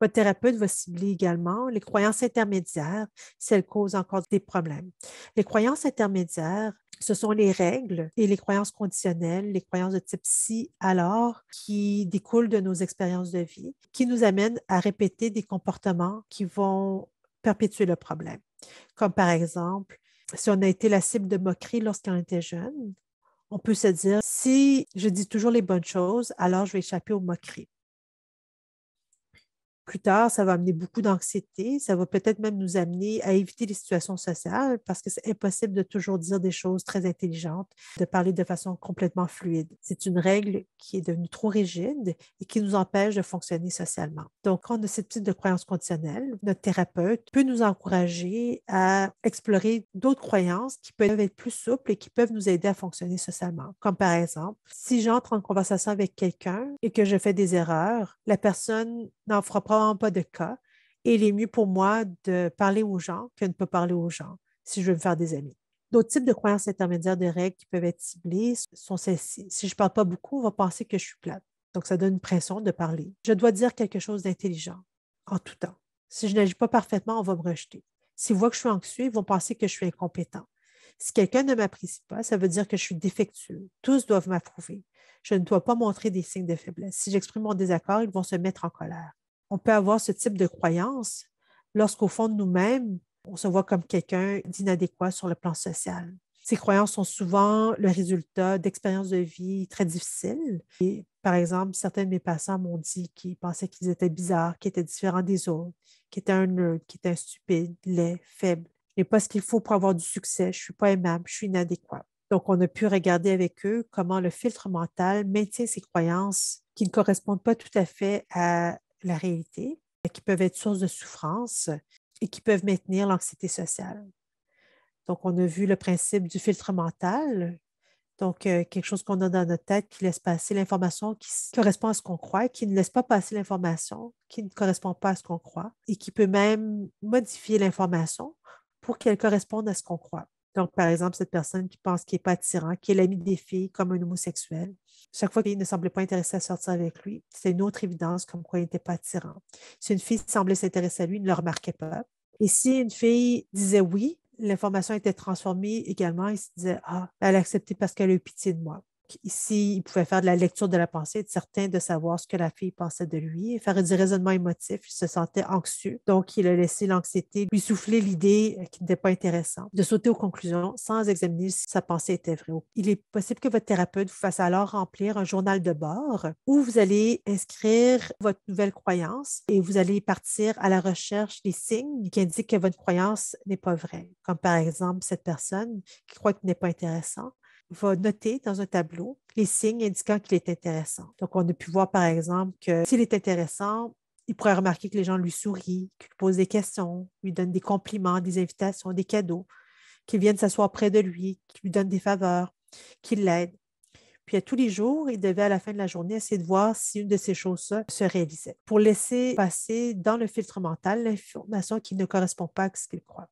Votre thérapeute va cibler également les croyances intermédiaires si elles causent encore des problèmes. Les croyances intermédiaires, ce sont les règles et les croyances conditionnelles, les croyances de type si, alors, qui découlent de nos expériences de vie, qui nous amènent à répéter des comportements qui vont perpétuer le problème. Comme par exemple, si on a été la cible de moquerie lorsqu'on était jeune, on peut se dire, si je dis toujours les bonnes choses, alors je vais échapper aux moqueries. Plus tard, ça va amener beaucoup d'anxiété. Ça va peut-être même nous amener à éviter les situations sociales parce que c'est impossible de toujours dire des choses très intelligentes, de parler de façon complètement fluide. C'est une règle qui est devenue trop rigide et qui nous empêche de fonctionner socialement. Donc, quand on a ce type de croyances conditionnelles, notre thérapeute peut nous encourager à explorer d'autres croyances qui peuvent être plus souples et qui peuvent nous aider à fonctionner socialement. Comme par exemple, si j'entre en conversation avec quelqu'un et que je fais des erreurs, la personne n'en fera probablement pas de cas et il est mieux pour moi de parler aux gens que de ne pas parler aux gens si je veux me faire des amis. D'autres types de croyances intermédiaires de règles qui peuvent être ciblées sont celles-ci. Si je ne parle pas beaucoup, on va penser que je suis plate. Donc, ça donne une pression de parler. Je dois dire quelque chose d'intelligent en tout temps. Si je n'agis pas parfaitement, on va me rejeter. S'ils voient que je suis anxieux, ils vont penser que je suis incompétent. Si quelqu'un ne m'apprécie pas, ça veut dire que je suis défectueux. Tous doivent m'approuver. Je ne dois pas montrer des signes de faiblesse. Si j'exprime mon désaccord, ils vont se mettre en colère. On peut avoir ce type de croyance lorsqu'au fond de nous-mêmes, on se voit comme quelqu'un d'inadéquat sur le plan social. Ces croyances sont souvent le résultat d'expériences de vie très difficiles. Et, par exemple, certains de mes patients m'ont dit qu'ils pensaient qu'ils étaient bizarres, qu'ils étaient différents des autres, qu'ils étaient un nerd, qu'ils étaient stupides, laids, faibles. Je n'ai pas ce qu'il faut pour avoir du succès, je ne suis pas aimable, je suis inadéquat. Donc, on a pu regarder avec eux comment le filtre mental maintient ces croyances qui ne correspondent pas tout à fait à la réalité, qui peuvent être source de souffrance et qui peuvent maintenir l'anxiété sociale. Donc, on a vu le principe du filtre mental, donc quelque chose qu'on a dans notre tête qui laisse passer l'information qui correspond à ce qu'on croit, qui ne laisse pas passer l'information qui ne correspond pas à ce qu'on croit et qui peut même modifier l'information pour qu'elle corresponde à ce qu'on croit. Donc, par exemple, cette personne qui pense qu'il n'est pas attirant, qui est l'ami des filles comme un homosexuel, chaque fois qu'il ne semblait pas intéressé à sortir avec lui, c'était une autre évidence comme quoi il n'était pas attirant. Si une fille semblait s'intéresser à lui, il ne le remarquait pas. Et si une fille disait oui, l'information était transformée également. Il se disait, ah, elle a accepté parce qu'elle a eu pitié de moi. Ici, il pouvait faire de la lecture de la pensée, être certain de savoir ce que la fille pensait de lui, et faire du raisonnement émotif. Il se sentait anxieux. Donc, il a laissé l'anxiété lui souffler l'idée qui n'était pas intéressante, de sauter aux conclusions sans examiner si sa pensée était vraie. Il est possible que votre thérapeute vous fasse alors remplir un journal de bord où vous allez inscrire votre nouvelle croyance et vous allez partir à la recherche des signes qui indiquent que votre croyance n'est pas vraie. Comme par exemple, cette personne qui croit qu'il n'est pas intéressant va noter dans un tableau les signes indiquant qu'il est intéressant. Donc, on a pu voir, par exemple, que s'il est intéressant, il pourrait remarquer que les gens lui sourient, qu'il pose des questions, lui donnent des compliments, des invitations, des cadeaux, qu'ils viennent s'asseoir près de lui, qu'ils lui donnent des faveurs, qu'ils l'aident. Puis à tous les jours, il devait à la fin de la journée essayer de voir si une de ces choses-là se réalisait pour laisser passer dans le filtre mental l'information qui ne correspond pas à ce qu'il croit.